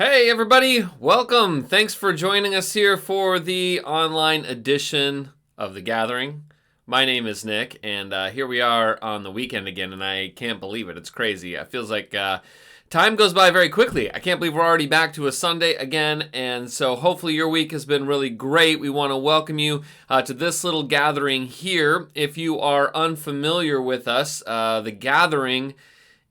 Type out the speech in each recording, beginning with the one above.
Hey everybody, welcome. Thanks for joining us here for the online edition of The Gathering. My name is Nick, and here we are on the weekend again, and I can't believe it. It's crazy. It feels like time goes by very quickly. I can't believe we're already back to a Sunday again, and so hopefully your week has been really great. We want to welcome you to this little gathering here. If you are unfamiliar with us, The Gathering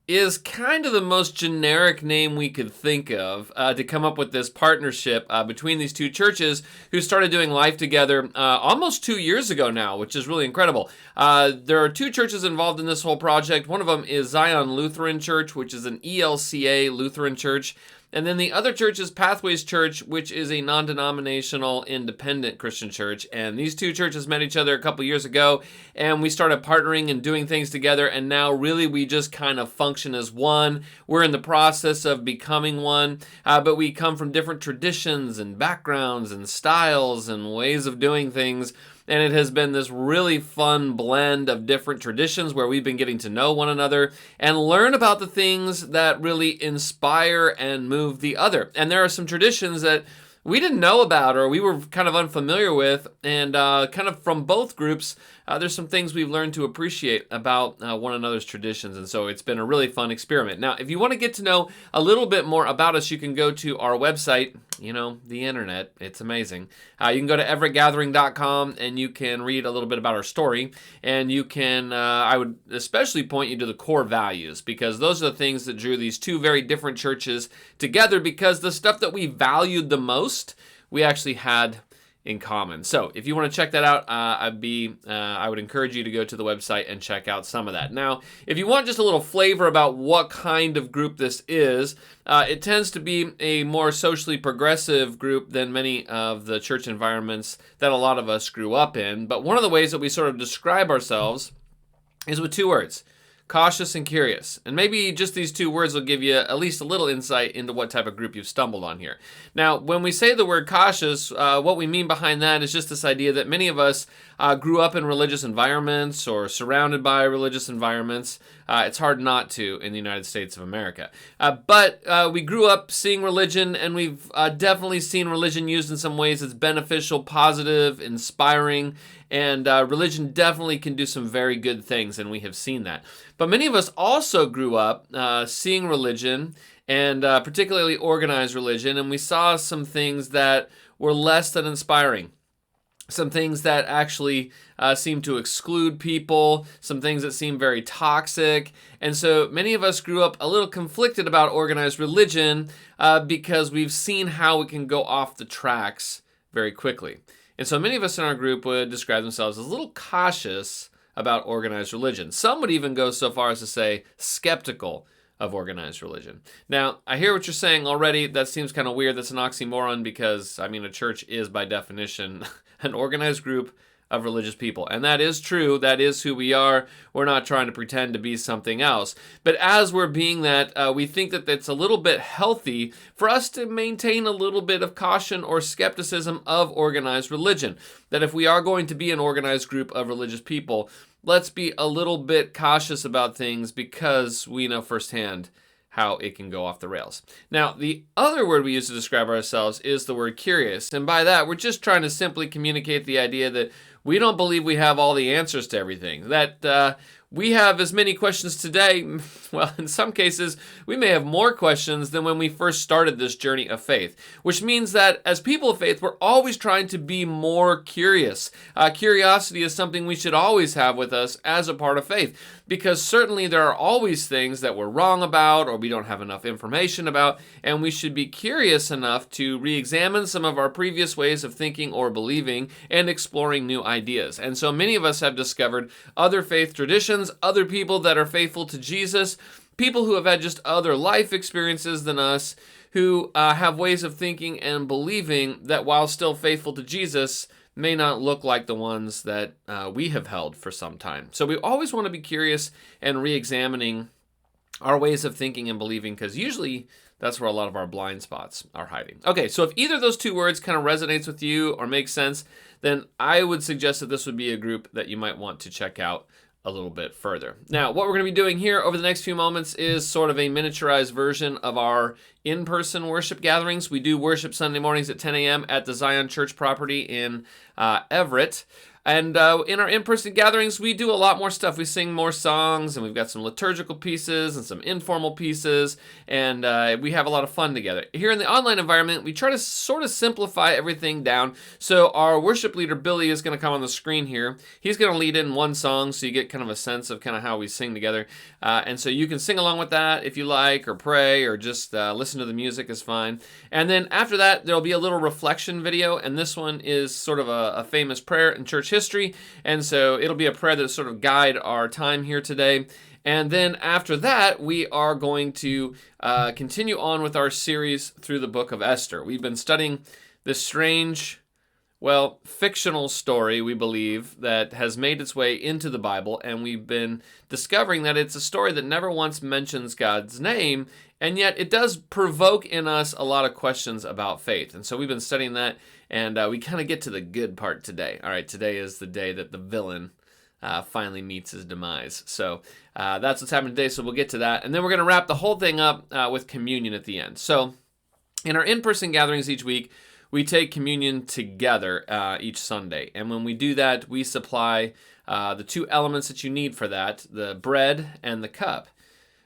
is kind of the most generic name we could think of to come up with this partnership between these two churches who started doing life together almost 2 years ago now, which is really incredible. There are two churches involved in this whole project. One of them is Zion Lutheran Church, which is an ELCA Lutheran church. And then the other church is Pathways Church, which is a non-denominational independent Christian church. And these two churches met each other a couple years ago, and we started partnering and doing things together. And now really we just kind of function as one. We're in the process of becoming one, but we come from different traditions and backgrounds and styles and ways of doing things. And it has been this really fun blend of different traditions where we've been getting to know one another and learn about the things that really inspire and move the other. And there are some traditions that we didn't know about or we were kind of unfamiliar with, and kind of from both groups, there's some things we've learned to appreciate about one another's traditions, and so it's been a really fun experiment. Now, if you want to get to know a little bit more about us, you can go to our website, the internet. It's amazing. You can go to everettgathering.com and you can read a little bit about our story, and you can, I would especially point you to the core values, because those are the things that drew these two very different churches together, because the stuff that we valued the most, we actually had in common. So if you want to check that out, I would encourage you to go to the website and check out some of that. Now, if you want just a little flavor about what kind of group this is, it tends to be a more socially progressive group than many of the church environments that a lot of us grew up in. But one of the ways that we sort of describe ourselves is with two words: cautious and curious. And maybe just these two words will give you at least a little insight into what type of group you've stumbled on here. Now, when we say the word cautious, what we mean behind that is just this idea that many of us grew up in religious environments or surrounded by religious environments. It's hard not to in the United States of America. But we grew up seeing religion, and we've definitely seen religion used in some ways that's beneficial, positive, inspiring, and religion definitely can do some very good things, and we have seen that. But many of us also grew up seeing religion, and particularly organized religion, and we saw some things that were less than inspiring. Some things that actually seem to exclude people, some things that seem very toxic. And so many of us grew up a little conflicted about organized religion because we've seen how it can go off the tracks very quickly. And so many of us in our group would describe themselves as a little cautious about organized religion. Some would even go so far as to say skeptical of organized religion. Now, I hear what you're saying already. That seems kind of weird. That's an oxymoron because, a church is by definition an organized group of religious people. And that is true. That is who we are. We're not trying to pretend to be something else. But as we're being that, we think that it's a little bit healthy for us to maintain a little bit of caution or skepticism of organized religion. That if we are going to be an organized group of religious people, let's be a little bit cautious about things because we know firsthand how it can go off the rails. Now, the other word we use to describe ourselves is the word curious. And by that, we're just trying to simply communicate the idea that we don't believe we have all the answers to everything. That we have as many questions today, well, in some cases, we may have more questions than when we first started this journey of faith, which means that as people of faith, we're always trying to be more curious. Curiosity is something we should always have with us as a part of faith, because certainly there are always things that we're wrong about or we don't have enough information about, and we should be curious enough to re-examine some of our previous ways of thinking or believing and exploring new ideas. And so many of us have discovered other faith traditions, other people that are faithful to Jesus, people who have had just other life experiences than us, who have ways of thinking and believing that while still faithful to Jesus, may not look like the ones that we have held for some time. So we always want to be curious and re-examining our ways of thinking and believing, because usually that's where a lot of our blind spots are hiding. Okay, so if either of those two words kind of resonates with you or makes sense, then I would suggest that this would be a group that you might want to check out a little bit further. Now, what we're going to be doing here over the next few moments is sort of a miniaturized version of our in-person worship gatherings. We do worship Sunday mornings at 10 a.m. at the Zion Church property in Everett. And in our in-person gatherings, we do a lot more stuff. We sing more songs, and we've got some liturgical pieces and some informal pieces, and we have a lot of fun together. Here in the online environment, we try to sort of simplify everything down. So our worship leader, Billy, is going to come on the screen here. He's going to lead in one song, so you get kind of a sense of kind of how we sing together. And so you can sing along with that if you like, or pray, or just listen to the music is fine. And then after that, there'll be a little reflection video, and this one is sort of a famous prayer in church history, and so it'll be a prayer that sort of guide our time here today. And then after that, we are going to continue on with our series through the book of Esther. We've been studying this strange, well, fictional story, we believe, that has made its way into the Bible, and we've been discovering that it's a story that never once mentions God's name, and yet it does provoke in us a lot of questions about faith. And so we've been studying that, and we kind of get to the good part today. All right, today is the day that the villain finally meets his demise. So that's what's happening today, so we'll get to that. And then we're going to wrap the whole thing up with communion at the end. So in our in-person gatherings each week, we take communion together each Sunday. And when we do that, we supply the two elements that you need for that, the bread and the cup.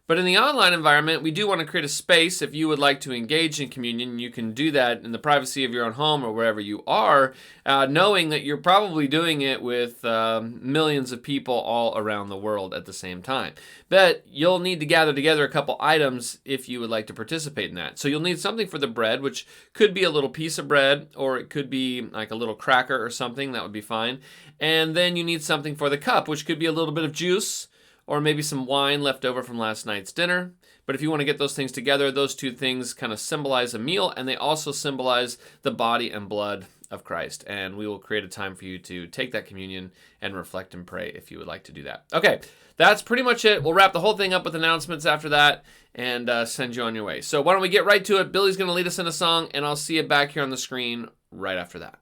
But in the online environment, we do want to create a space. If you would like to engage in communion, you can do that in the privacy of your own home or wherever you are, knowing that you're probably doing it with millions of people all around the world at the same time. But you'll need to gather together a couple items if you would like to participate in that. So you'll need something for the bread, which could be a little piece of bread, or it could be like a little cracker or something. That would be fine. And then you need something for the cup, which could be a little bit of juice, or maybe some wine left over from last night's dinner. But if you want to get those things together, those two things kind of symbolize a meal, and they also symbolize the body and blood of Christ. And we will create a time for you to take that communion and reflect and pray if you would like to do that. Okay, that's pretty much it. We'll wrap the whole thing up with announcements after that and send you on your way. So why don't we get right to it? Billy's going to lead us in a song, and I'll see you back here on the screen right after that.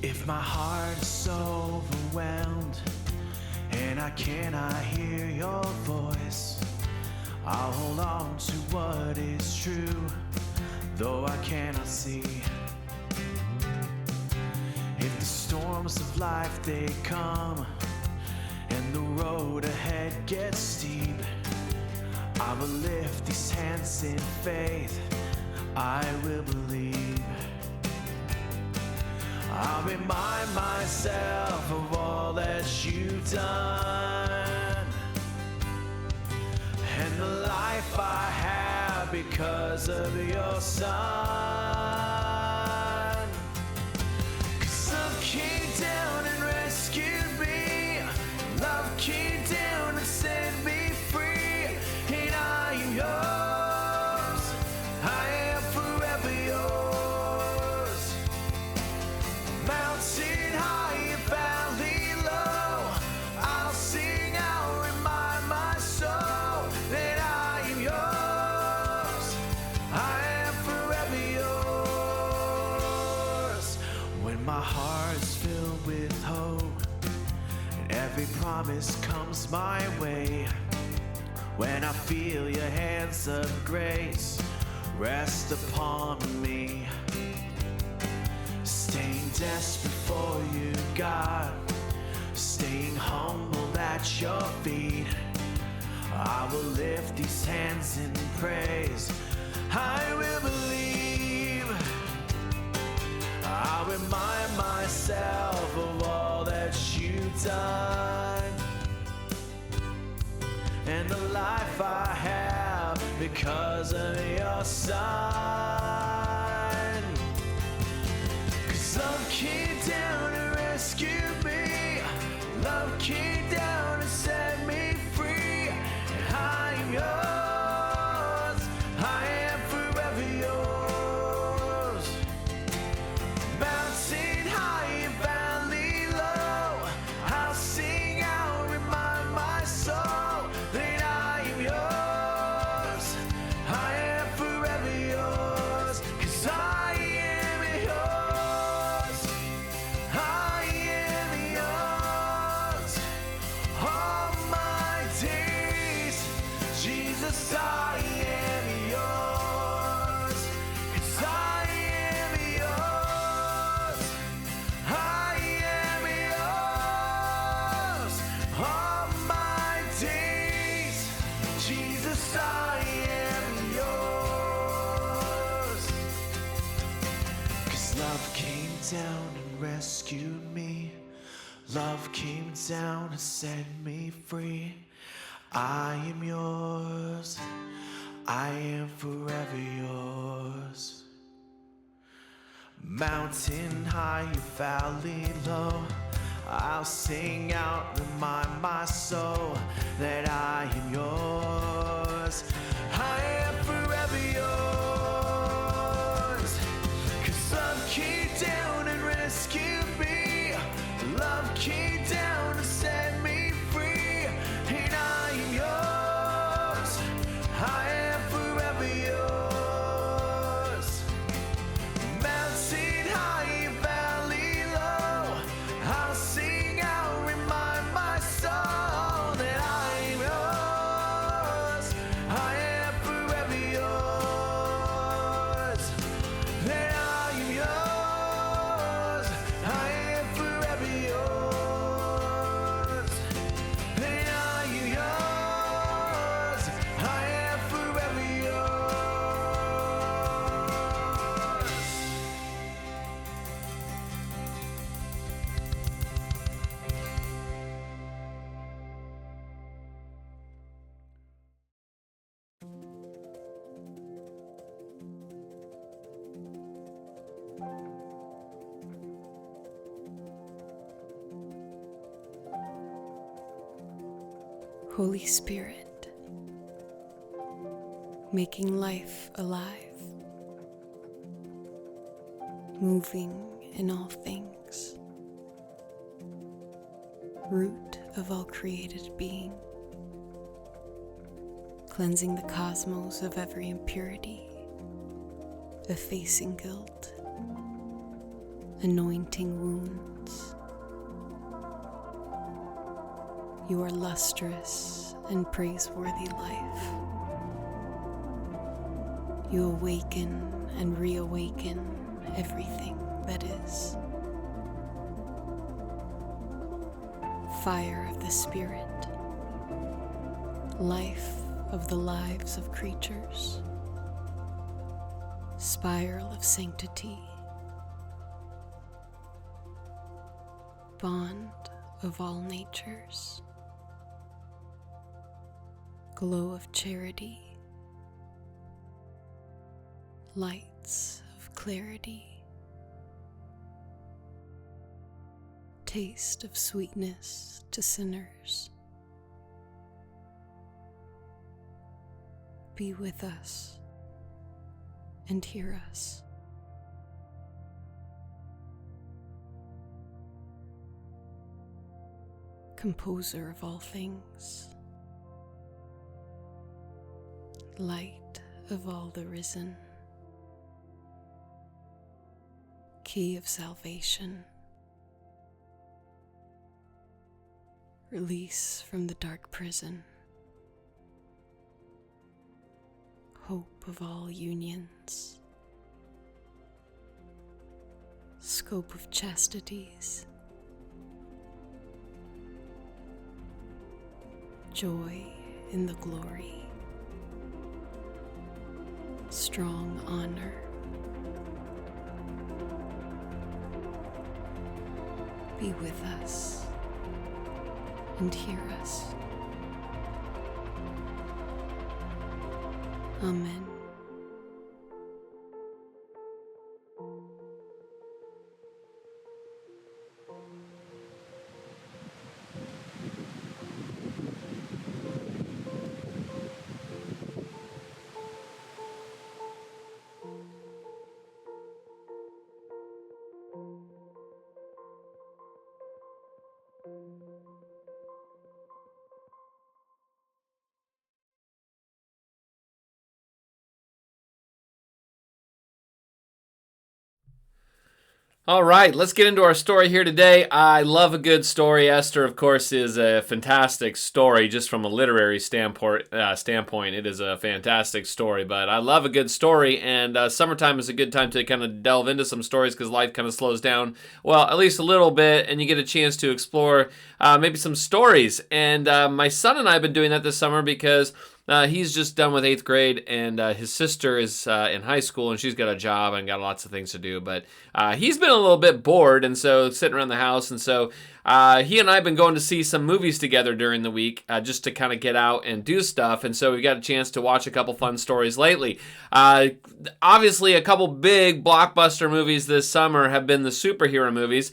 If my heart is so overwhelmed and I cannot hear your voice, I'll hold on to what is true, though I cannot see. If the storms of life they come and the road ahead gets steep, I will lift these hands in faith, I will believe. I'll remind myself of all that you've done and the life I have because of your Son. 'Cause love came down and rescued me, love came down and set me free, and I am yours, I am forever yours. Mountain high and valley low, I'll sing, I'll remind my soul that I am yours, I am forever yours. When my heart is filled with hope and every promise comes my way, when I feel your hands of grace rest upon me, staying desperate for you, God, staying humble at your feet, I will lift these hands in praise, I will believe. I'll remind myself of all that you've done and the life I have because of your Son. 'Cause love came down and rescued me, love love came down and rescued me. Love came down and set me free. I am yours. I am forever yours. Mountain high, valley low, I'll sing out, remind my soul that I am yours. I am forever yours. 'Cause love came down and rescued me. Love came down and set me free. And I am yours. I am forever yours. Mountain high, valley low, I'll sing out, remind my soul that I am yours. I am forever yours. That I am yours. I am forever yours. That I am yours. I am forever yours. Holy Spirit, making life alive, moving in all things, root of all created being, cleansing the cosmos of every impurity, effacing guilt, anointing wounds. You are lustrous and praiseworthy life. You awaken and reawaken everything that is. Fire of the Spirit, life of the lives of creatures, spiral of sanctity, bond of all natures, glow of charity, lights of clarity, taste of sweetness to sinners. Be with us and hear us. Composer of all things, light of all the risen, key of salvation, release from the dark prison, hope of all unions, scope of chastities, joy in the glory, strong honor, be with us and hear us. Amen. All right, let's get into our story here today. I love a good story. Esther, of course, is a fantastic story just from a literary standpoint. It is a fantastic story, but I love a good story, and summertime is a good time to kind of delve into some stories because life kind of slows down, well, at least a little bit, and you get a chance to explore maybe some stories. And my son and I have been doing that this summer because He's just done with 8th grade, and his sister is in high school, and she's got a job and got lots of things to do. But he's been a little bit bored, and so sitting around the house. And so he and I have been going to see some movies together during the week just to kind of get out and do stuff. And so we got a chance to watch a couple fun stories lately. Obviously, a couple big blockbuster movies this summer have been the superhero movies.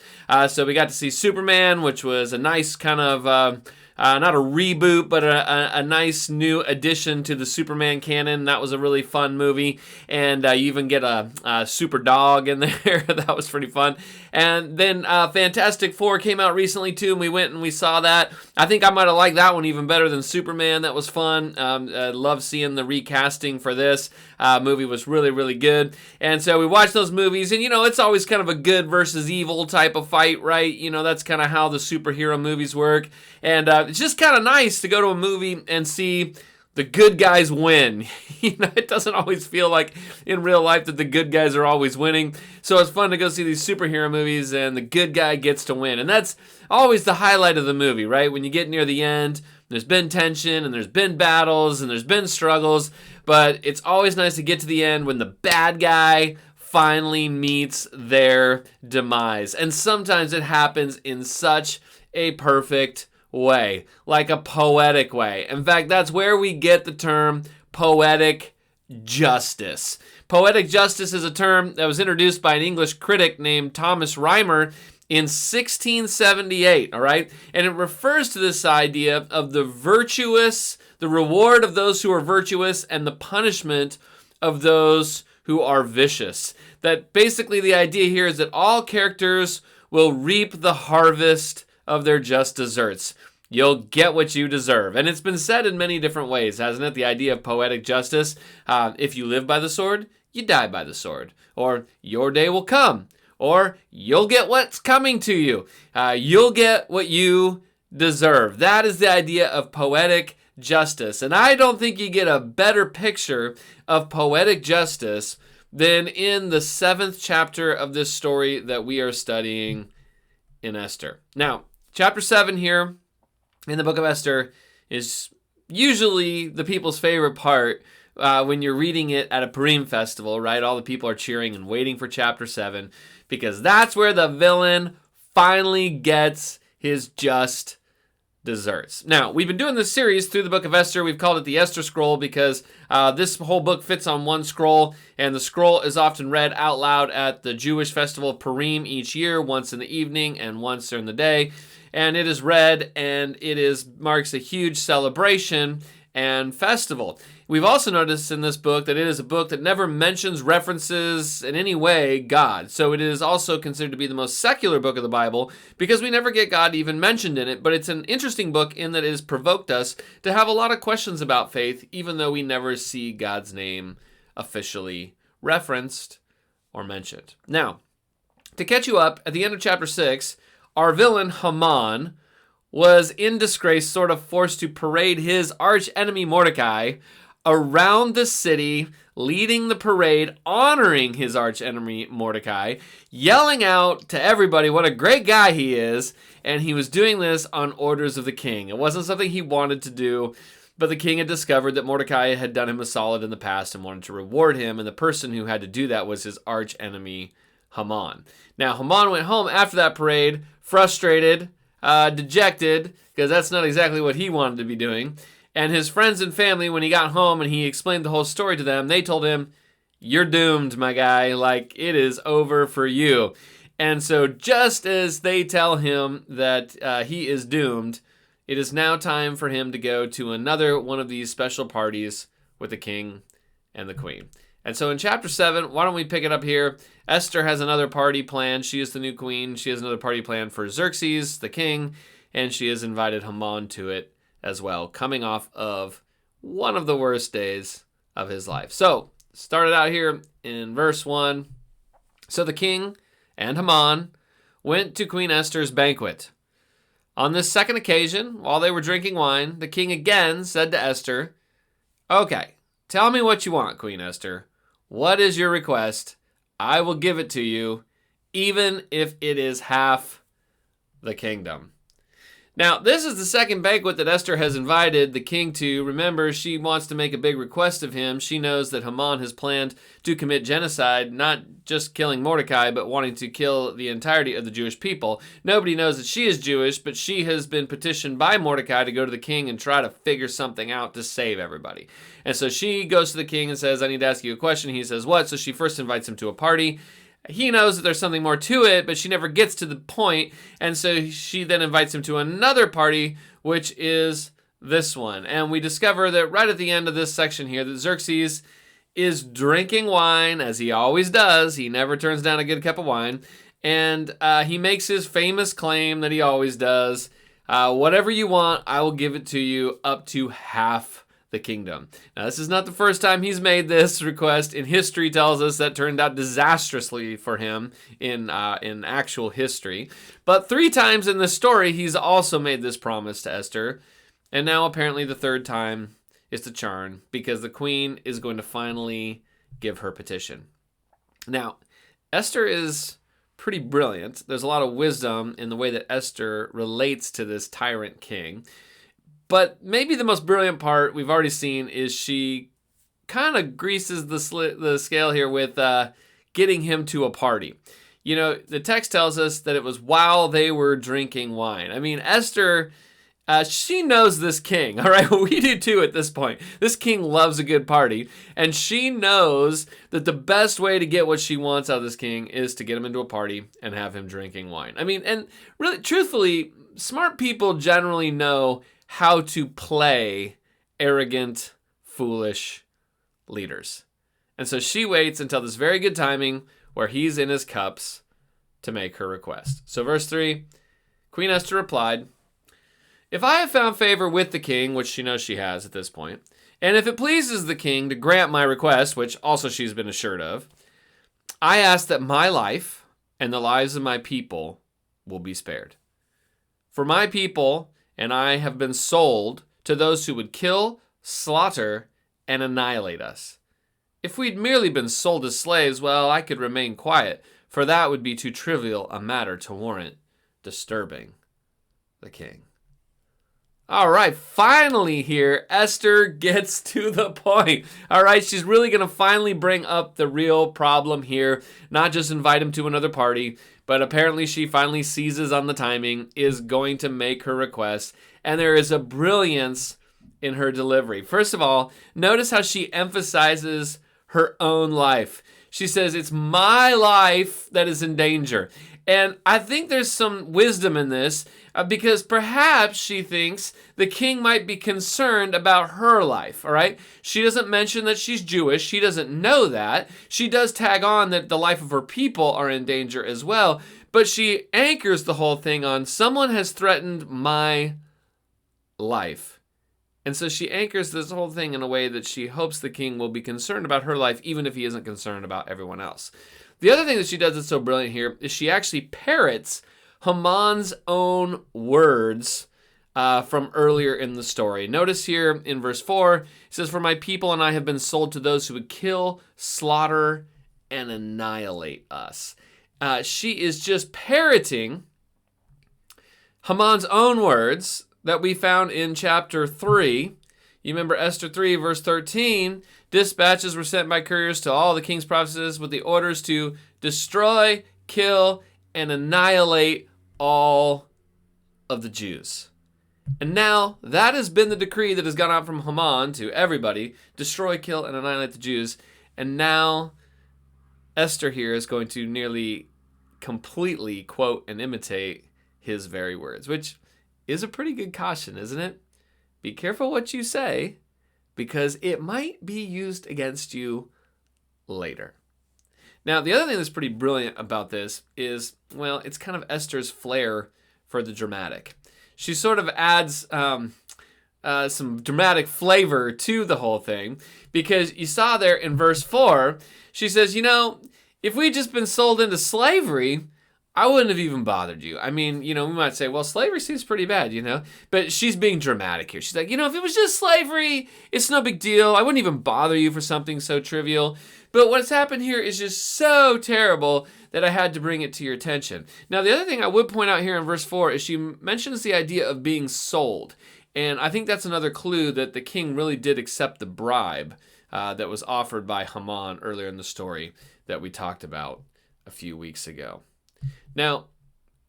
So we got to see Superman, which was a nice kind of... not a reboot, but a nice new addition to the Superman canon. That was a really fun movie. And you even get a super dog in there. That was pretty fun. And then Fantastic Four came out recently, too, and we went and we saw that. I think I might have liked that one even better than Superman. That was fun. I love seeing the recasting for this. Movie was really, really good. And so we watched those movies, and, it's always kind of a good versus evil type of fight, right? That's kind of how the superhero movies work. And it's just kind of nice to go to a movie and see the good guys win. It doesn't always feel like in real life that the good guys are always winning. So it's fun to go see these superhero movies and the good guy gets to win. And that's always the highlight of the movie, right? When you get near the end, there's been tension and there's been battles and there's been struggles, but it's always nice to get to the end when the bad guy finally meets their demise. And sometimes it happens in such a perfect way, like a poetic way. In fact, that's where we get the term poetic justice. Poetic justice is a term that was introduced by an English critic named Thomas Rymer in 1678, all right? And it refers to this idea of the virtuous, the reward of those who are virtuous, and the punishment of those who are vicious. That basically the idea here is that all characters will reap the harvest of their just deserts. You'll get what you deserve. And it's been said in many different ways, hasn't it? The idea of poetic justice. If you live by the sword, you die by the sword. Or your day will come. Or you'll get what's coming to you. You'll get what you deserve. That is the idea of poetic justice. And I don't think you get a better picture of poetic justice than in the 7th chapter of this story that we are studying in Esther. Now, chapter 7 here in the book of Esther is usually the people's favorite part when you're reading it at a Purim festival, right? All the people are cheering and waiting for chapter 7 because that's where the villain finally gets his just desserts. Now, we've been doing this series through the book of Esther. We've called it the Esther Scroll because this whole book fits on one scroll, and the scroll is often read out loud at the Jewish festival of Purim each year, once in the evening and once during the day. And it is read, and it marks a huge celebration and festival. We've also noticed in this book that it is a book that never mentions, references in any way God. So it is also considered to be the most secular book of the Bible because we never get God even mentioned in it. But it's an interesting book in that it has provoked us to have a lot of questions about faith, even though we never see God's name officially referenced or mentioned. Now, to catch you up, at the end of chapter 6, our villain, Haman, was in disgrace, sort of forced to parade his arch enemy Mordecai around the city, leading the parade, honoring his arch enemy Mordecai, yelling out to everybody what a great guy he is, and he was doing this on orders of the king. It wasn't something he wanted to do, but the king had discovered that Mordecai had done him a solid in the past and wanted to reward him, and the person who had to do that was his arch enemy Haman. Now, Haman went home after that parade, frustrated, dejected, because that's not exactly what he wanted to be doing. And his friends and family, when he got home and he explained the whole story to them, they told him, "You're doomed, my guy. Like, it is over for you." And so just as they tell him that he is doomed, it is now time for him to go to another one of these special parties with the king and the queen. And so in chapter 7, why don't we pick it up here? Esther has another party planned. She is the new queen. She has another party planned for Xerxes, the king, and she has invited Haman to it as well, coming off of one of the worst days of his life. So, started out here in verse 1. So the king and Haman went to Queen Esther's banquet. On this second occasion, while they were drinking wine, the king again said to Esther, "Okay, tell me what you want, Queen Esther. What is your request? I will give it to you, even if it is half the kingdom." Now, this is the second banquet that Esther has invited the king to. Remember, she wants to make a big request of him. She knows that Haman has planned to commit genocide, not just killing Mordecai, but wanting to kill the entirety of the Jewish people. Nobody knows that she is Jewish, but she has been petitioned by Mordecai to go to the king and try to figure something out to save everybody. And so she goes to the king and says, I need to ask you a question. He says, what? So she first invites him to a party. He knows that there's something more to it, but she never gets to the point. And so she then invites him to another party, which is this one. And we discover that right at the end of this section here, that Xerxes is drinking wine, as he always does. He never turns down a good cup of wine. And he makes his famous claim that he always does. Whatever you want, I will give it to you, up to half the kingdom. Now, this is not the first time he's made this request. In history tells us that turned out disastrously for him in actual history. But 3 times in this story, he's also made this promise to Esther. And now apparently the third time is the charm, because the queen is going to finally give her petition. Now, Esther is pretty brilliant. There's a lot of wisdom in the way that Esther relates to this tyrant king. But maybe the most brilliant part we've already seen is she kind of greases the scale here with getting him to a party. You know, the text tells us that it was while they were drinking wine. I mean, Esther, she knows this king, all right? We do too at this point. This king loves a good party, and she knows that the best way to get what she wants out of this king is to get him into a party and have him drinking wine. I mean, and really, truthfully, smart people generally know how to play arrogant, foolish leaders. And so she waits until this very good timing where he's in his cups to make her request. So verse 3, Queen Esther replied, if I have found favor with the king, which she knows she has at this point, and if it pleases the king to grant my request, which also she's been assured of, I ask that my life and the lives of my people will be spared. For my people and I have been sold to those who would kill, slaughter, and annihilate us. If we'd merely been sold as slaves, well, I could remain quiet, for that would be too trivial a matter to warrant disturbing the king. All right, finally here, Esther gets to the point. All right, she's really going to finally bring up the real problem here, not just invite him to another party, but apparently she finally seizes on the timing, is going to make her request, and there is a brilliance in her delivery. First of all, notice how she emphasizes her own life. She says, it's my life that is in danger. And I think there's some wisdom in this because perhaps she thinks the king might be concerned about her life, all right? She doesn't mention that she's Jewish. She doesn't know that. She does tag on that the life of her people are in danger as well, but she anchors the whole thing on someone has threatened my life. And so she anchors this whole thing in a way that she hopes the king will be concerned about her life, even if he isn't concerned about everyone else. The other thing that she does that's so brilliant here is she actually parrots Haman's own words from earlier in the story. Notice here in verse 4, it says, for my people and I have been sold to those who would kill, slaughter, and annihilate us. She is just parroting Haman's own words that we found in chapter 3. You remember Esther 3, verse 13, dispatches were sent by couriers to all the king's provinces with the orders to destroy, kill, and annihilate all of the Jews. And now that has been the decree that has gone out from Haman to everybody, destroy, kill, and annihilate the Jews. And now Esther here is going to nearly completely quote and imitate his very words, which is a pretty good caution, isn't it? Be careful what you say, because it might be used against you later. Now, the other thing that's pretty brilliant about this is, well, it's kind of Esther's flair for the dramatic. She sort of adds some dramatic flavor to the whole thing, because you saw there in verse 4, she says, you know, if we'd just been sold into slavery, I wouldn't have even bothered you. I mean, you know, we might say, well, slavery seems pretty bad, you know, but she's being dramatic here. She's like, you know, if it was just slavery, it's no big deal. I wouldn't even bother you for something so trivial. But what's happened here is just so terrible that I had to bring it to your attention. Now, the other thing I would point out here in verse 4 is she mentions the idea of being sold. And I think that's another clue that the king really did accept the bribe that was offered by Haman earlier in the story that we talked about a few weeks ago. Now,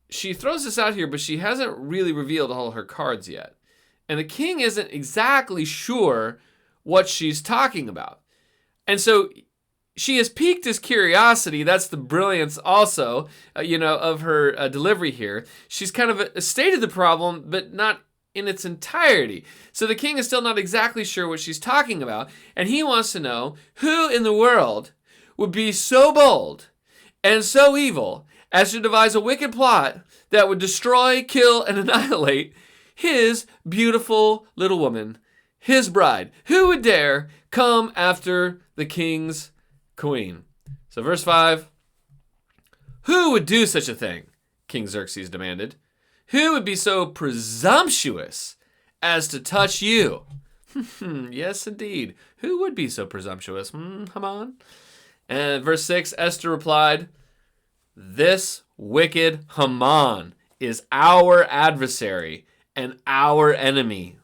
she throws this out here, but she hasn't really revealed all her cards yet. And the king isn't exactly sure what she's talking about. And so she has piqued his curiosity. That's the brilliance also, of her delivery here. She's kind of stated the problem, but not in its entirety. So the king is still not exactly sure what she's talking about. And he wants to know who in the world would be so bold and so evil as to devise a wicked plot that would destroy, kill, and annihilate his beautiful little woman, his bride. Who would dare come after the king's queen? So verse 5, who would do such a thing? King Xerxes demanded. Who would be so presumptuous as to touch you? Yes, indeed. Who would be so presumptuous? Haman? And verse 6, Esther replied, this wicked Haman is our adversary and our enemy.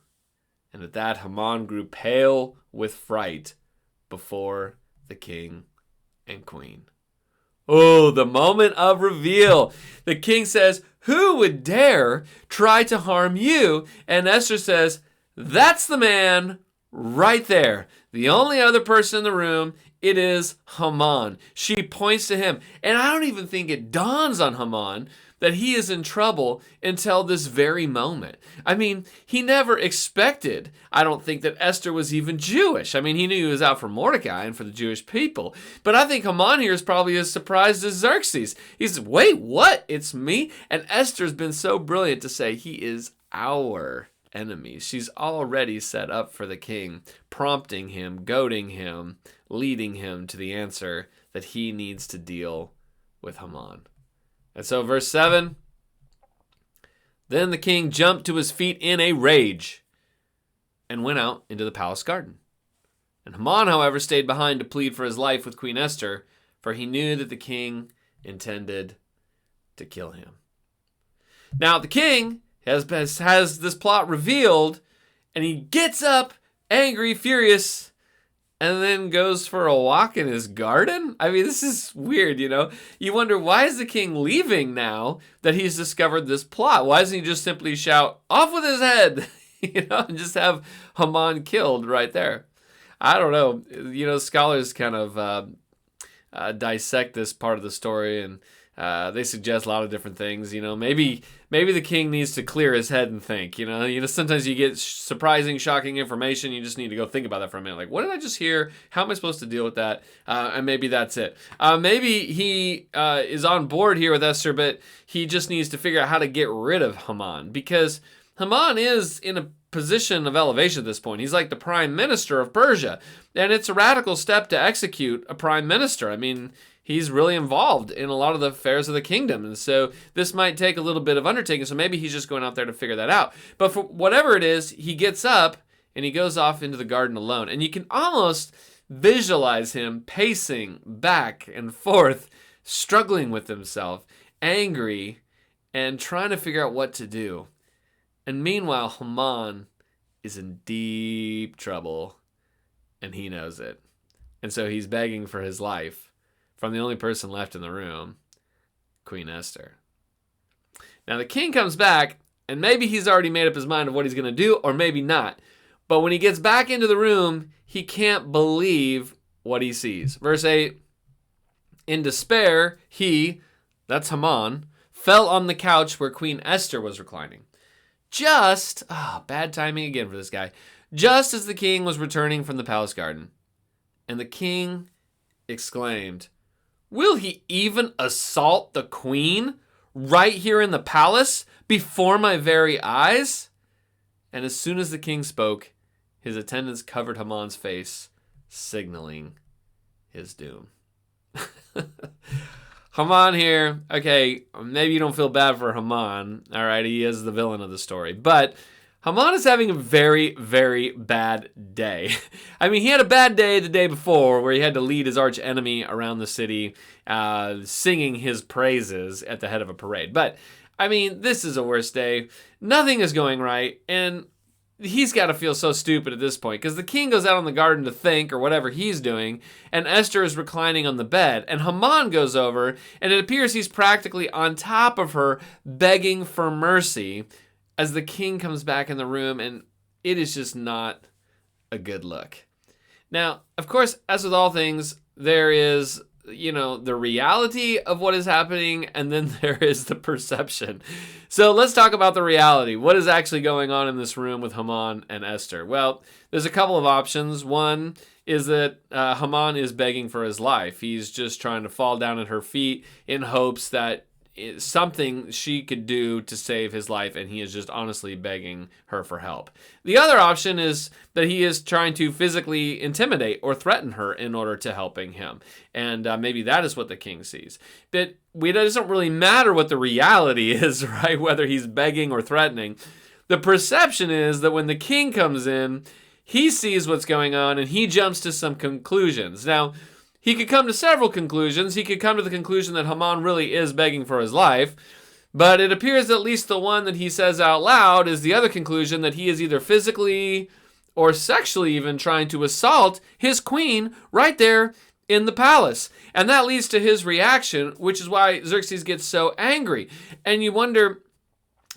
And at that, Haman grew pale with fright before the king and queen. Oh, the moment of reveal. The king says, who would dare try to harm you? And Esther says, that's the man right there. The only other person in the room, it is Haman. She points to him. And I don't even think it dawns on Haman that he is in trouble until this very moment. I mean, he never expected, I don't think, that Esther was even Jewish. I mean, he knew he was out for Mordecai and for the Jewish people. But I think Haman here is probably as surprised as Xerxes. He says, wait, what? It's me? And Esther's been so brilliant to say he is our enemy. She's already set up for the king, prompting him, goading him, leading him to the answer that he needs to deal with Haman. And so verse 7, then the king jumped to his feet in a rage and went out into the palace garden. And Haman, however, stayed behind to plead for his life with Queen Esther, for he knew that the king intended to kill him. Now the king has this plot revealed, and he gets up, angry, furious, and then goes for a walk in his garden? I mean, this is weird, You wonder, why is the king leaving now that he's discovered this plot? Why doesn't he just simply shout, off with his head, and just have Haman killed right there? I don't know. Scholars kind of dissect this part of the story, and they suggest a lot of different things. Maybe the king needs to clear his head and think. Sometimes you get surprising, shocking information. You just need to go think about that for a minute. Like, what did I just hear? How am I supposed to deal with that? And maybe that's it. Maybe he is on board here with Esther, but he just needs to figure out how to get rid of Haman, because Haman is in a position of elevation at this point. He's like the prime minister of Persia, and it's a radical step to execute a prime minister. I mean, he's really involved in a lot of the affairs of the kingdom. And so this might take a little bit of undertaking. So maybe he's just going out there to figure that out. But for whatever it is, he gets up and he goes off into the garden alone. And you can almost visualize him pacing back and forth, struggling with himself, angry, and trying to figure out what to do. And meanwhile, Haman is in deep trouble, and he knows it. And so he's begging for his life from the only person left in the room, Queen Esther. Now the king comes back, and maybe he's already made up his mind of what he's going to do, or maybe not. But when he gets back into the room, he can't believe what he sees. Verse 8, in despair, he, that's Haman, fell on the couch where Queen Esther was reclining. Bad timing again for this guy. Just as the king was returning from the palace garden. And the king exclaimed, will he even assault the queen right here in the palace before my very eyes? And as soon as the king spoke, his attendants covered Haman's face, signaling his doom. Haman here, okay, maybe you don't feel bad for Haman, all right, he is the villain of the story, but Haman is having a very, very bad day. I mean, he had a bad day the day before where he had to lead his arch enemy around the city singing his praises at the head of a parade. But, I mean, this is a worse day. Nothing is going right, and he's got to feel so stupid at this point because the king goes out in the garden to think or whatever he's doing, and Esther is reclining on the bed, and Haman goes over, and it appears he's practically on top of her begging for mercy as the king comes back in the room, and it is just not a good look. Now, of course, as with all things, there is, the reality of what is happening, and then there is the perception. So let's talk about the reality. What is actually going on in this room with Haman and Esther? Well, there's a couple of options. One is that Haman is begging for his life. He's just trying to fall down at her feet in hopes that something she could do to save his life, and he is just honestly begging her for help. The other option is that he is trying to physically intimidate or threaten her in order to helping him, and maybe that is what the king sees. But it doesn't really matter what the reality is, right? Whether he's begging or threatening. The perception is that when the king comes in, he sees what's going on and he jumps to some conclusions. Now, he could come to several conclusions. He could come to the conclusion that Haman really is begging for his life, but it appears at least the one that he says out loud is the other conclusion, that he is either physically or sexually even trying to assault his queen right there in the palace. And that leads to his reaction, which is why Xerxes gets so angry. And you wonder,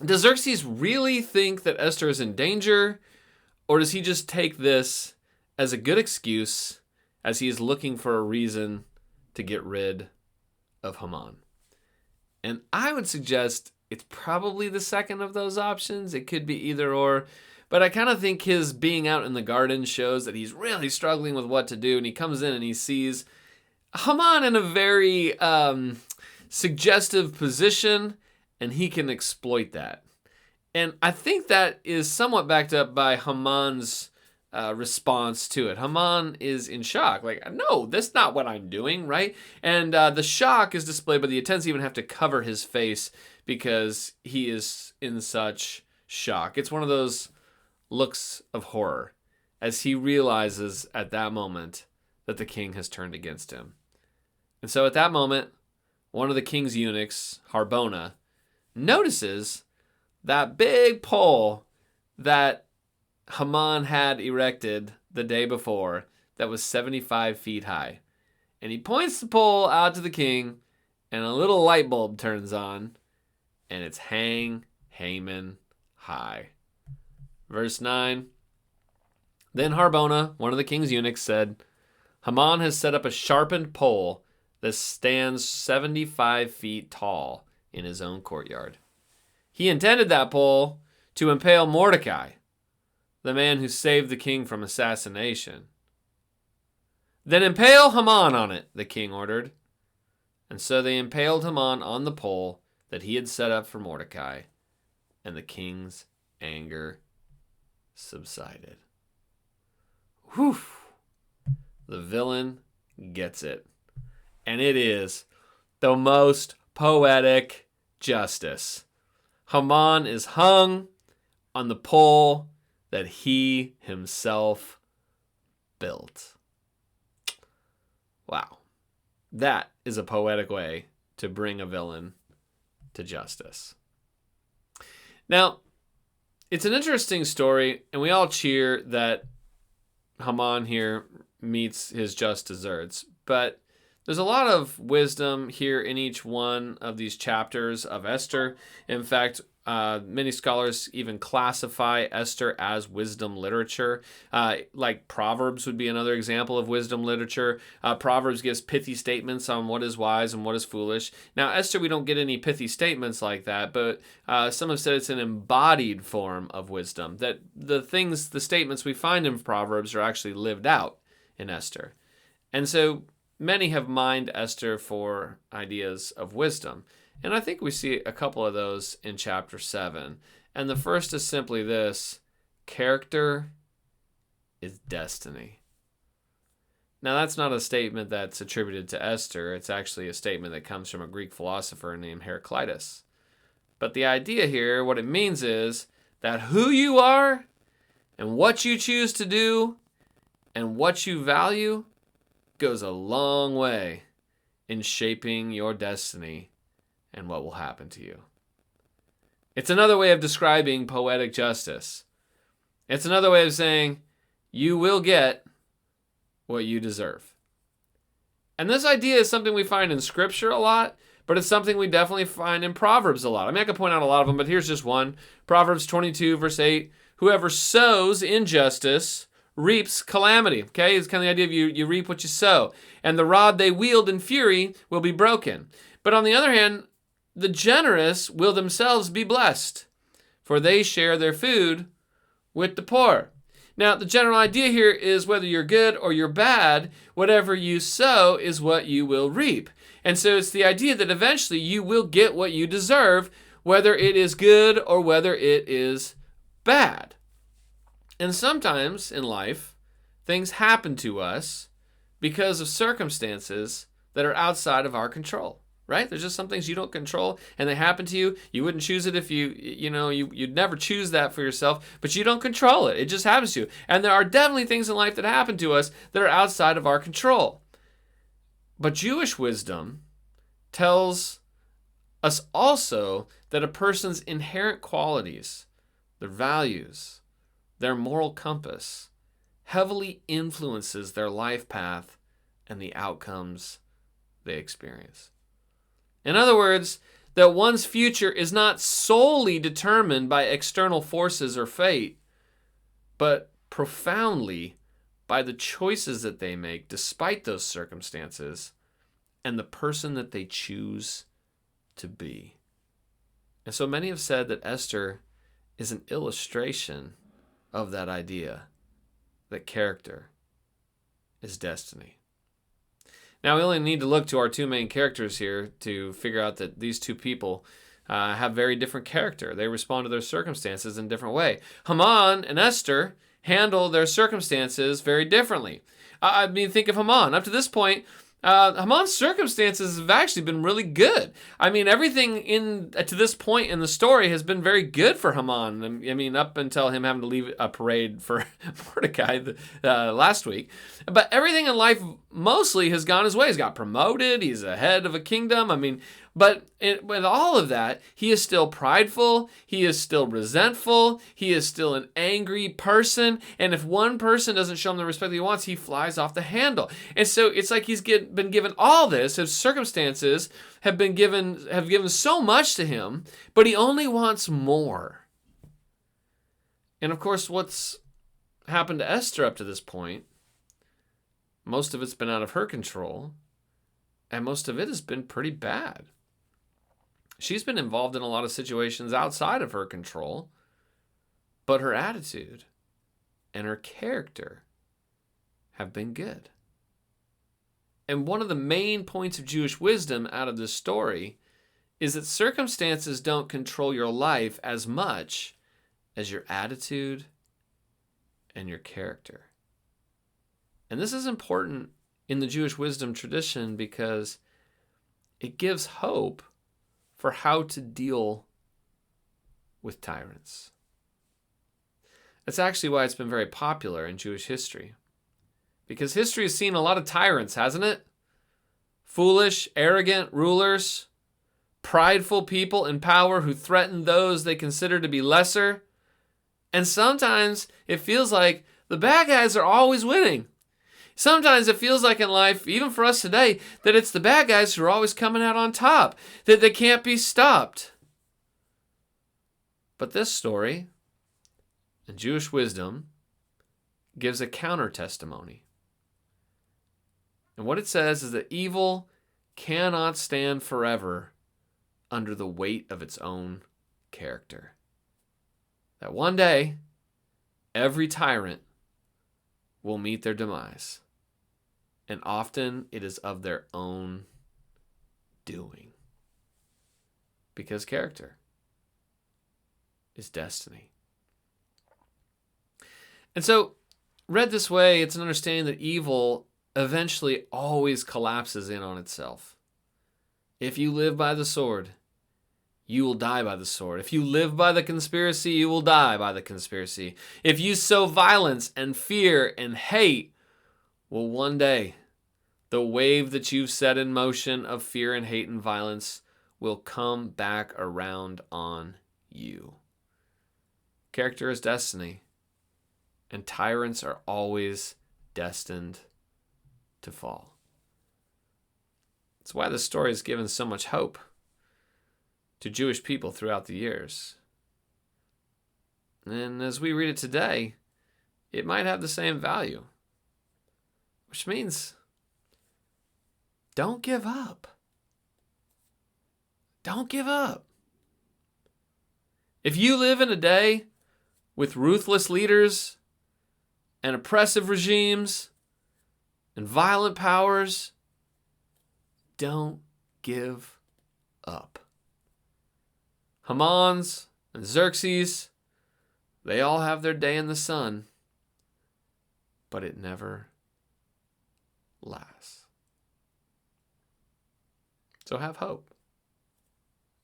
does Xerxes really think that Esther is in danger, or does he just take this as a good excuse as he is looking for a reason to get rid of Haman? And I would suggest it's probably the second of those options. It could be either or. But I kind of think his being out in the garden shows that he's really struggling with what to do. And he comes in and he sees Haman in a very suggestive position, and he can exploit that. And I think that is somewhat backed up by Haman's response to it. Haman is in shock. Like, no, that's not what I'm doing, right? And the shock is displayed by the attendants even have to cover his face because he is in such shock. It's one of those looks of horror as he realizes at that moment that the king has turned against him. And so at that moment, one of the king's eunuchs, Harbona, notices that big pole that Haman had erected the day before that was 75 feet high. And he points the pole out to the king, and a little light bulb turns on, and it's Hang Haman High. Verse 9, Then Harbona, one of the king's eunuchs, said, Haman has set up a sharpened pole that stands 75 feet tall in his own courtyard. He intended that pole to impale Mordecai, the man who saved the king from assassination. Then impale Haman on it, the king ordered. And so they impaled Haman on the pole that he had set up for Mordecai, and the king's anger subsided. Whew! The villain gets it. And it is the most poetic justice. Haman is hung on the pole that he himself built. Wow. That is a poetic way to bring a villain to justice. Now, it's an interesting story, and we all cheer that Haman here meets his just deserts, but there's a lot of wisdom here in each one of these chapters of Esther. In fact, many scholars even classify Esther as wisdom literature. Like Proverbs would be another example of wisdom literature. Proverbs gives pithy statements on what is wise and what is foolish. Now, Esther, we don't get any pithy statements like that, but some have said it's an embodied form of wisdom, that the statements we find in Proverbs are actually lived out in Esther. And so many have mined Esther for ideas of wisdom. And I think we see a couple of those in chapter 7. And the first is simply this: character is destiny. Now, that's not a statement that's attributed to Esther. It's actually a statement that comes from a Greek philosopher named Heraclitus. But the idea here, what it means is that who you are and what you choose to do and what you value goes a long way in shaping your destiny and what will happen to you. It's another way of describing poetic justice. It's another way of saying you will get what you deserve. And this idea is something we find in Scripture a lot, but it's something we definitely find in Proverbs a lot. I mean, I could point out a lot of them, but here's just one. Proverbs 22, verse 8, whoever sows injustice reaps calamity. Okay, it's kind of the idea of you reap what you sow. And the rod they wield in fury will be broken. But on the other hand, the generous will themselves be blessed, for they share their food with the poor. Now, the general idea here is whether you're good or you're bad, whatever you sow is what you will reap. And so it's the idea that eventually you will get what you deserve, whether it is good or whether it is bad. And sometimes in life, things happen to us because of circumstances that are outside of our control. Right? There's just some things you don't control and they happen to you. You wouldn't choose it if you'd never choose that for yourself, but you don't control it. It just happens to you. And there are definitely things in life that happen to us that are outside of our control. But Jewish wisdom tells us also that a person's inherent qualities, their values, their moral compass, heavily influences their life path and the outcomes they experience. In other words, that one's future is not solely determined by external forces or fate, but profoundly by the choices that they make despite those circumstances and the person that they choose to be. And so many have said that Esther is an illustration of that idea, that character is destiny. Now, we only need to look to our two main characters here to figure out that these two people have very different character. They respond to their circumstances in a different way. Haman and Esther handle their circumstances very differently. I mean, think of Haman. Up to this point, Haman's circumstances have actually been really good. I mean, everything to this point in the story has been very good for Haman. I mean, up until him having to leave a parade for Mordecai last week. But everything in life mostly has gone his way. He's got promoted. He's the head of a kingdom. I mean, but with all of that, he is still prideful. He is still resentful. He is still an angry person. And if one person doesn't show him the respect that he wants, he flies off the handle. And so it's like he's been given all this. His circumstances have given so much to him, but he only wants more. And of course, what's happened to Esther up to this point, most of it's been out of her control, and most of it has been pretty bad. She's been involved in a lot of situations outside of her control, but her attitude and her character have been good. And one of the main points of Jewish wisdom out of this story is that circumstances don't control your life as much as your attitude and your character. And this is important in the Jewish wisdom tradition because it gives hope for how to deal with tyrants. That's actually why it's been very popular in Jewish history. Because history has seen a lot of tyrants, hasn't it? Foolish, arrogant rulers, prideful people in power who threaten those they consider to be lesser. And sometimes it feels like the bad guys are always winning. Sometimes it feels like in life, even for us today, that it's the bad guys who are always coming out on top, that they can't be stopped. But this story, in Jewish wisdom, gives a counter testimony. And what it says is that evil cannot stand forever under the weight of its own character. That one day, every tyrant will meet their demise. And often it is of their own doing. Because character is destiny. And so, read this way, it's an understanding that evil eventually always collapses in on itself. If you live by the sword, you will die by the sword. If you live by the conspiracy, you will die by the conspiracy. If you sow violence and fear and hate, well, one day, the wave that you've set in motion of fear and hate and violence will come back around on you. Character is destiny, and tyrants are always destined to fall. That's why this story has given so much hope to Jewish people throughout the years. And as we read it today, it might have the same value, which means don't give up. Don't give up. If you live in a day with ruthless leaders and oppressive regimes and violent powers, don't give up. Haman's and Xerxes, they all have their day in the sun, but it never lasts. So have hope.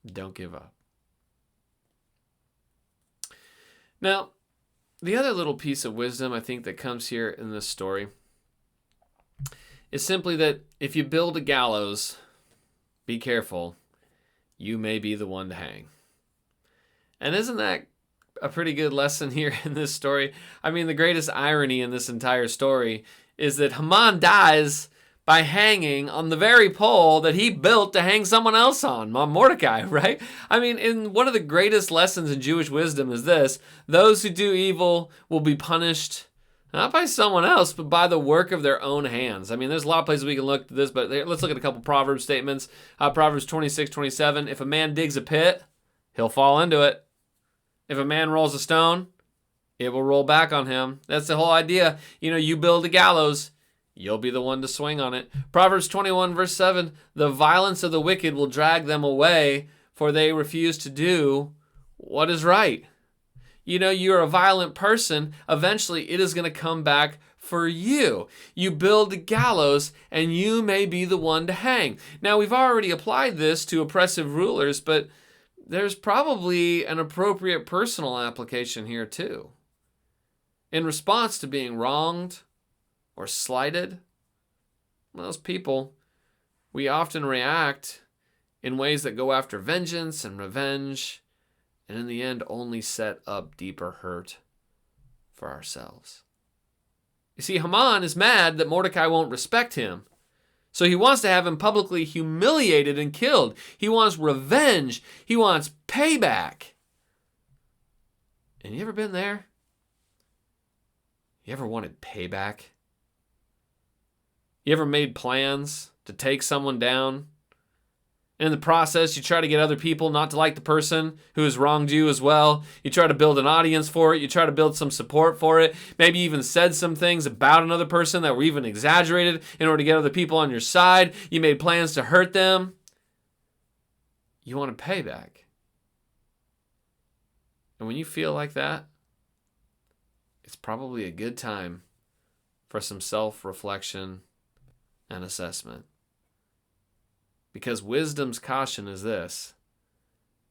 Don't give up. Now, the other little piece of wisdom I think that comes here in this story is simply that if you build a gallows, be careful, you may be the one to hang. And isn't that a pretty good lesson here in this story? I mean, the greatest irony in this entire story is that Haman dies by hanging on the very pole that he built to hang someone else on Mordecai, right? I mean, in one of the greatest lessons in Jewish wisdom is this: those who do evil will be punished not by someone else, but by the work of their own hands. I mean, there's a lot of places we can look at this, but let's look at a couple Proverbs statements. Proverbs 26:27, if a man digs a pit, he'll fall into it. If a man rolls a stone, it will roll back on him. That's the whole idea. You build a gallows, you'll be the one to swing on it. Proverbs 21 verse 7, the violence of the wicked will drag them away, for they refuse to do what is right. You're a violent person. Eventually, it is going to come back for you. You build a gallows, and you may be the one to hang. Now, we've already applied this to oppressive rulers, but there's probably an appropriate personal application here too. In response to being wronged or slighted, those people, we often react in ways that go after vengeance and revenge, and in the end only set up deeper hurt for ourselves. You see, Haman is mad that Mordecai won't respect him. So he wants to have him publicly humiliated and killed. He wants revenge. He wants payback. And you ever been there? You ever wanted payback? You ever made plans to take someone down? And in the process, you try to get other people not to like the person who has wronged you as well. You try to build an audience for it. You try to build some support for it. Maybe you even said some things about another person that were even exaggerated in order to get other people on your side. You made plans to hurt them. You want to pay back. And when you feel like that, it's probably a good time for some self-reflection and assessment. Because wisdom's caution is this: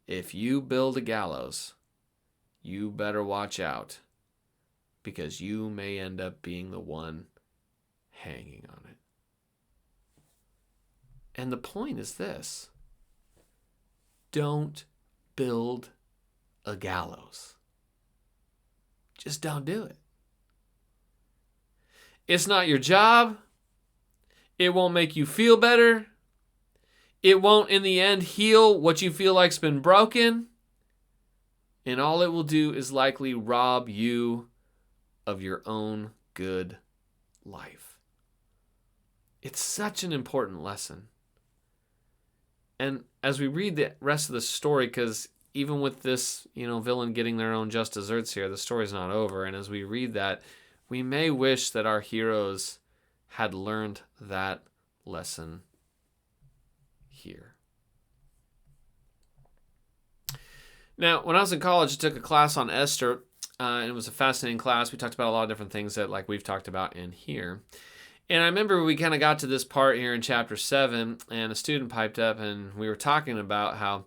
if you build a gallows, you better watch out, because you may end up being the one hanging on it. And the point is this: don't build a gallows. Just don't do it. It's not your job. It won't make you feel better. It won't, in the end, heal what you feel like's been broken. And all it will do is likely rob you of your own good life. It's such an important lesson. And as we read the rest of the story, because even with this, villain getting their own just desserts here, the story's not over. And as we read that, we may wish that our heroes had learned that lesson here. Now, when I was in college, I took a class on Esther, and it was a fascinating class. We talked about a lot of different things that, we've talked about in here. And I remember we kind of got to this part here in chapter 7, and a student piped up, and we were talking about how,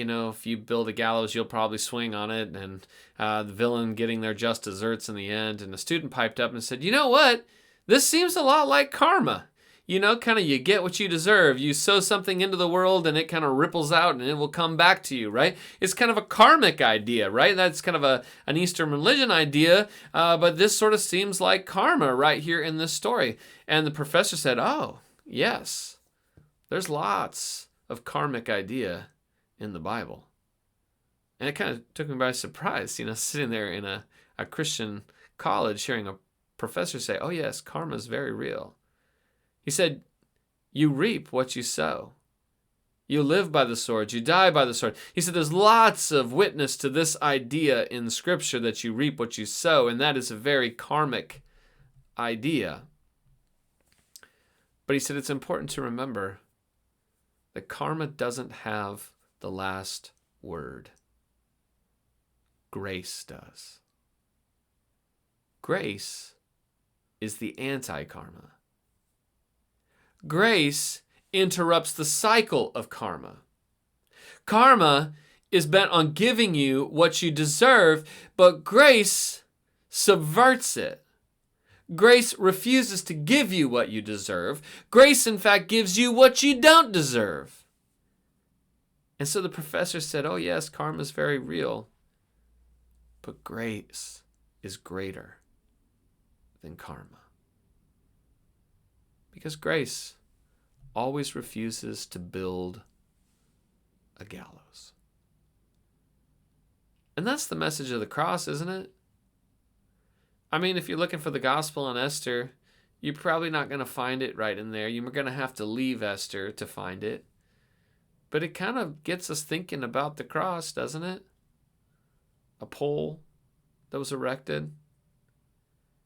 if you build a gallows, you'll probably swing on it, and the villain getting their just desserts in the end. And a student piped up and said, you know what? This seems a lot like karma. Kind of you get what you deserve. You sow something into the world and it kind of ripples out and it will come back to you, right? It's kind of a karmic idea, right? That's kind of an Eastern religion idea, but this sort of seems like karma right here in this story. And the professor said, oh, yes, there's lots of karmic idea in the Bible. And it kind of took me by surprise, sitting there in a Christian college hearing a professor say, oh yes, karma is very real. He said, you reap what you sow. You live by the sword, you die by the sword. He said there's lots of witness to this idea in Scripture that you reap what you sow, and that is a very karmic idea. But he said it's important to remember that karma doesn't have the last word. Grace does. Grace is the anti-karma. Grace interrupts the cycle of karma. Karma is bent on giving you what you deserve, but grace subverts it. Grace refuses to give you what you deserve. Grace, in fact, gives you what you don't deserve. And so the professor said, oh yes, karma is very real, but grace is greater than karma. Because grace always refuses to build a gallows. And that's the message of the cross, isn't it? I mean, if you're looking for the gospel on Esther, you're probably not going to find it right in there. You're going to have to leave Esther to find it. But it kind of gets us thinking about the cross, doesn't it? A pole that was erected.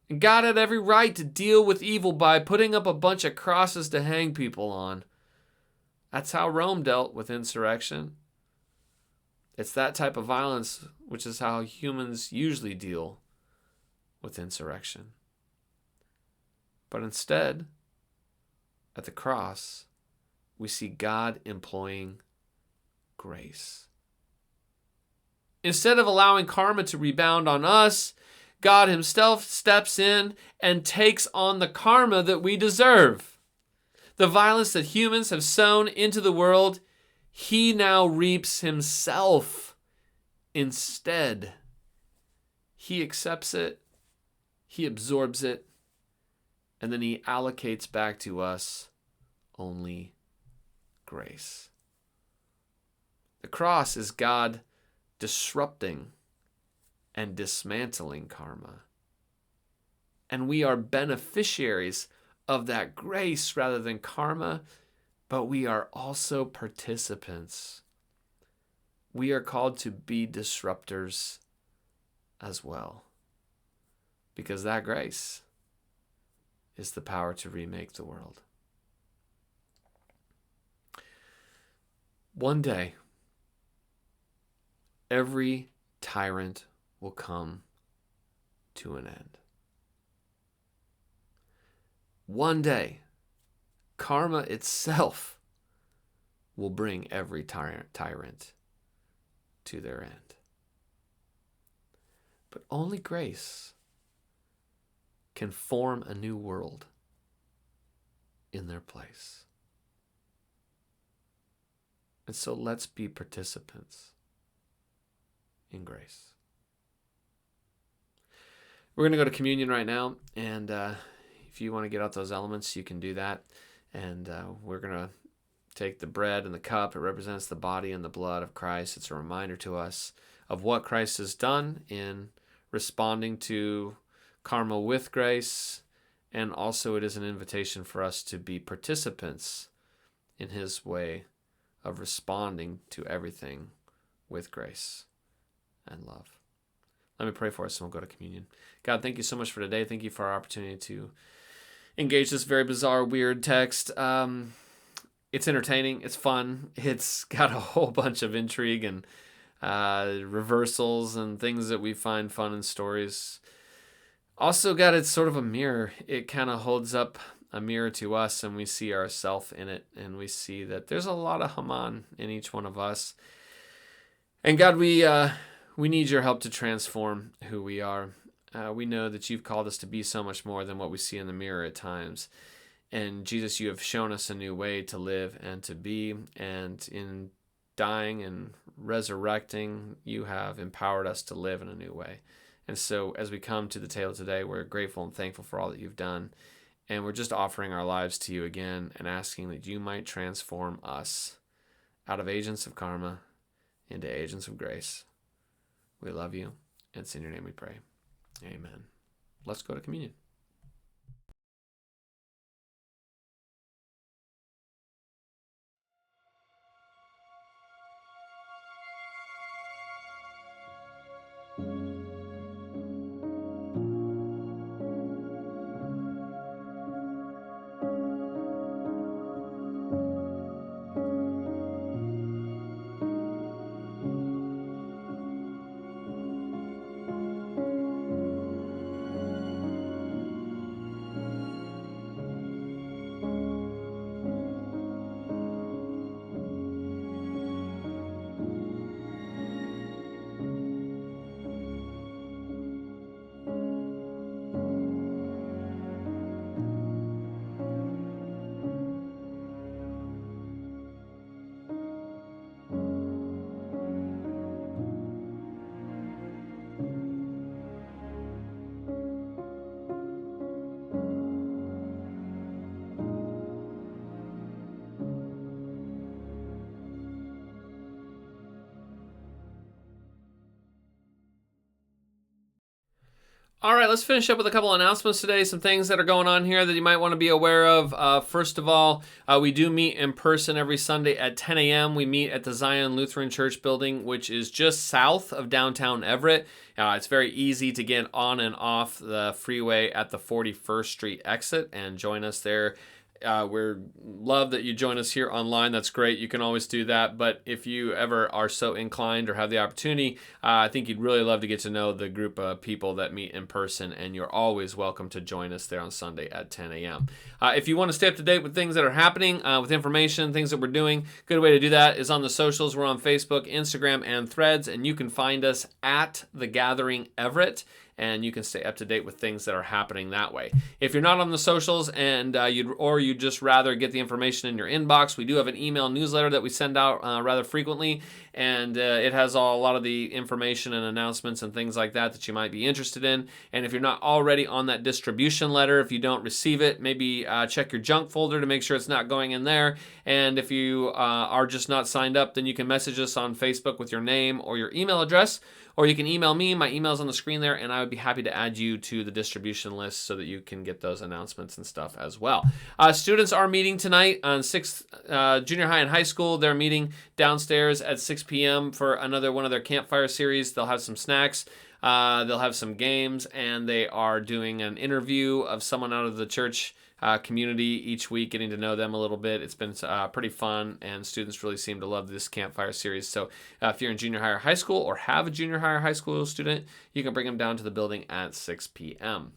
And God had every right to deal with evil by putting up a bunch of crosses to hang people on. That's how Rome dealt with insurrection. It's that type of violence, which is how humans usually deal with insurrection. But instead, at the cross, we see God employing grace. Instead of allowing karma to rebound on us, God himself steps in and takes on the karma that we deserve. The violence that humans have sown into the world, he now reaps himself instead. He accepts it, he absorbs it, and then he allocates back to us only grace. The cross is God disrupting and dismantling karma. And we are beneficiaries of that grace rather than karma, but we are also participants. We are called to be disruptors as well, because that grace is the power to remake the world. One day, every tyrant will come to an end. One day, karma itself will bring every tyrant to their end. But only grace can form a new world in their place. And so let's be participants in grace. We're going to go to communion right now, and if you want to get out those elements, you can do that. And we're going to take the bread and the cup. It represents the body and the blood of Christ. It's a reminder to us of what Christ has done in responding to karma with grace, and also it is an invitation for us to be participants in his way of responding to everything with grace and love. Let me pray for us and we'll go to communion. God, thank you so much for today. Thank you for our opportunity to engage this very bizarre, weird text. It's entertaining. It's fun. It's got a whole bunch of intrigue and reversals and things that we find fun in stories. Also, God, it's sort of a mirror. It kind of holds up a mirror to us, and we see ourselves in it, and we see that there's a lot of Haman in each one of us. And God, we need your help to transform who we are. We know that you've called us to be so much more than what we see in the mirror at times. And Jesus, you have shown us a new way to live and to be. And in dying and resurrecting, you have empowered us to live in a new way. And so as we come to the table today, we're grateful and thankful for all that you've done. And we're just offering our lives to you again and asking that you might transform us out of agents of karma into agents of grace. We love you. And it's in your name we pray. Amen. Let's go to communion. All right, let's finish up with a couple announcements today. Some things that are going on here that you might want to be aware of. First of all, we do meet in person every Sunday at 10 a.m. We meet at the Zion Lutheran Church building, which is just south of downtown Everett. It's very easy to get on and off the freeway at the 41st Street exit and join us there. We're love that you join us here online. That's great. You can always do that. But if you ever are so inclined or have the opportunity, I think you'd really love to get to know the group of people that meet in person, and you're always welcome to join us there on Sunday at 10 a.m. If you want to stay up to date with things that are happening, with information, things that we're doing, good way to do that is on the socials. We're on Facebook, Instagram, and Threads, and you can find us at The Gathering Everett, and you can stay up to date with things that are happening that way. If you're not on the socials and you'd just rather get the information in your inbox, we do have an email newsletter that we send out rather frequently, and it has a lot of the information and announcements and things like that you might be interested in. And if you're not already on that distribution letter, if you don't receive it, maybe check your junk folder to make sure it's not going in there. And if you are just not signed up, then you can message us on Facebook with your name or your email address. Or you can email me. My email's on the screen there, and I would be happy to add you to the distribution list so that you can get those announcements and stuff as well. Students are meeting tonight on 6th Junior High and High School. They're meeting downstairs at 6 p.m. for another one of their campfire series. They'll have some snacks. They'll have some games, and they are doing an interview of someone out of the church community each week, getting to know them a little bit. It's been pretty fun, and students really seem to love this campfire series. So if you're in junior high or high school or have a junior high or high school student, you can bring them down to the building at 6 p.m.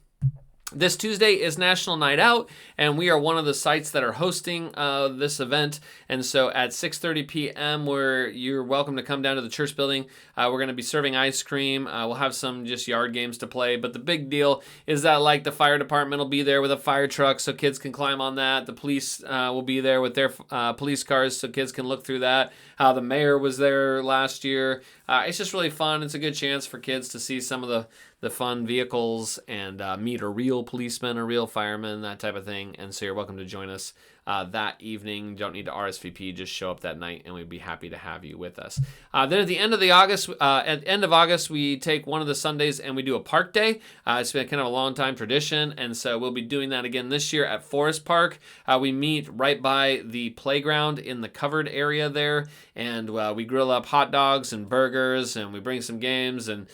This Tuesday is National Night Out, and we are one of the sites that are hosting this event. And so at 6:30 p.m., you're welcome to come down to the church building. We're going to be serving ice cream. We'll have some just yard games to play. But the big deal is that, like, the fire department will be there with a fire truck so kids can climb on that. The police will be there with their police cars so kids can look through that. The mayor was there last year. It's just really fun. It's a good chance for kids to see some of the fun vehicles and meet a real policeman, a real fireman, that type of thing. And so you're welcome to join us that evening. You don't need to RSVP, just show up that night, and we'd be happy to have you with us. Then at the end of August, we take one of the Sundays and we do a park day. It's been kind of a long time tradition, and so we'll be doing that again this year at Forest Park. We meet right by the playground in the covered area there, and we grill up hot dogs and burgers, and we bring some games, and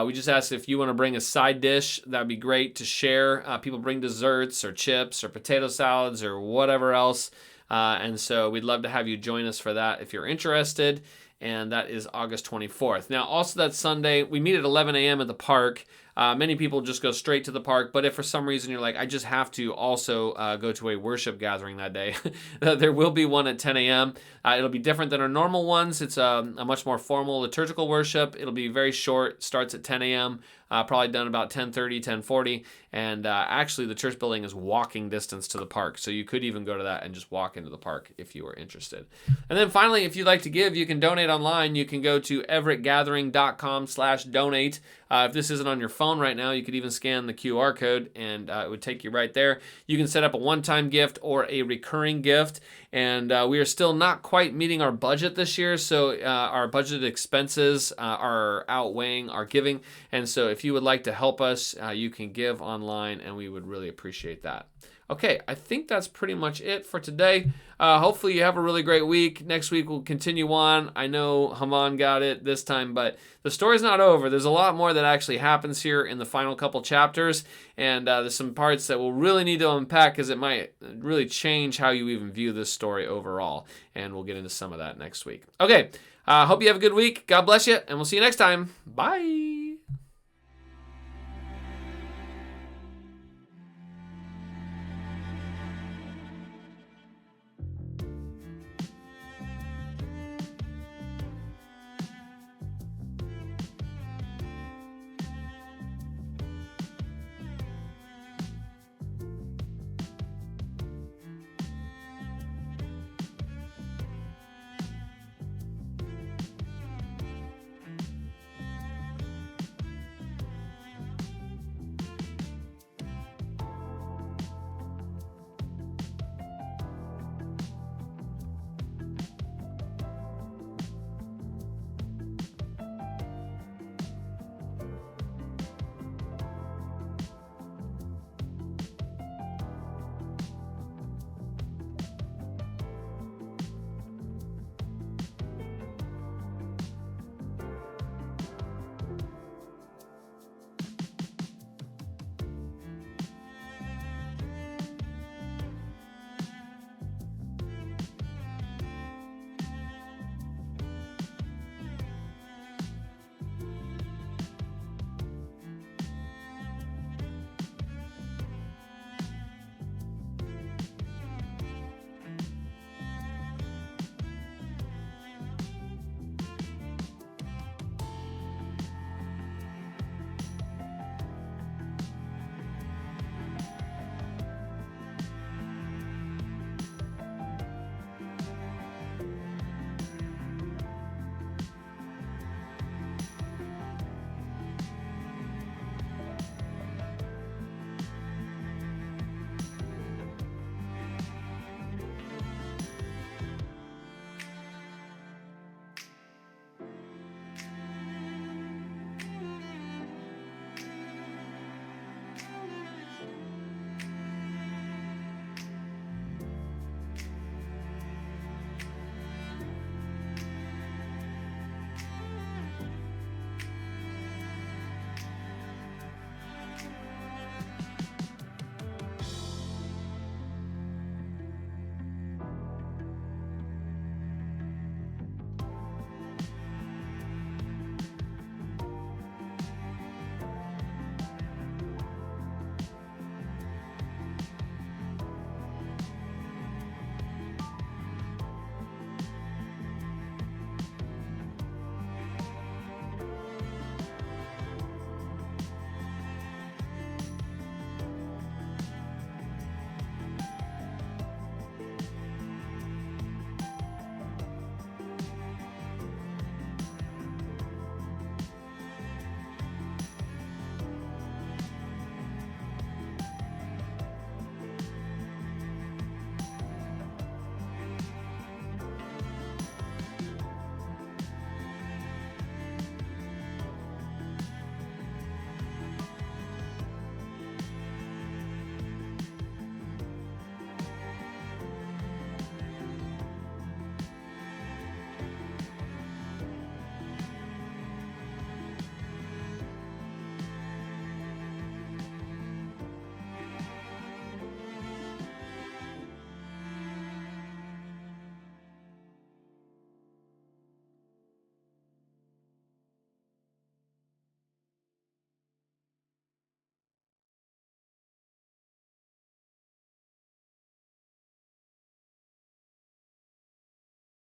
we just ask if you want to bring a side dish. That'd be great to share. People bring desserts or chips or potato salads or whatever else. And so we'd love to have you join us for that if you're interested. And that is August 24th. Now, also that Sunday, we meet at 11 a.m. at the park. Many people just go straight to the park, but if for some reason you're like, I just have to also go to a worship gathering that day, there will be one at 10 a.m. It'll be different than our normal ones. It's a much more formal liturgical worship. It'll be very short, starts at 10 a.m., probably done about 10:30, 10:40, and actually the church building is walking distance to the park, so you could even go to that and just walk into the park if you were interested. And then finally, if you'd like to give, you can donate online. You can go to everettgathering.com/donate. If this isn't on your phone right now, you could even scan the QR code and it would take you right there. You can set up a one-time gift or a recurring gift. And we are still not quite meeting our budget this year, so our budgeted expenses are outweighing our giving. And so if you would like to help us, you can give online, and we would really appreciate that. Okay, I think that's pretty much it for today. Hopefully you have a really great week. Next week we'll continue on. I know Haman got it this time, but the story's not over. There's a lot more that actually happens here in the final couple chapters, and there's some parts that we'll really need to unpack because it might really change how you even view this story overall, and we'll get into some of that next week. Okay, hope you have a good week. God bless you, and we'll see you next time. Bye.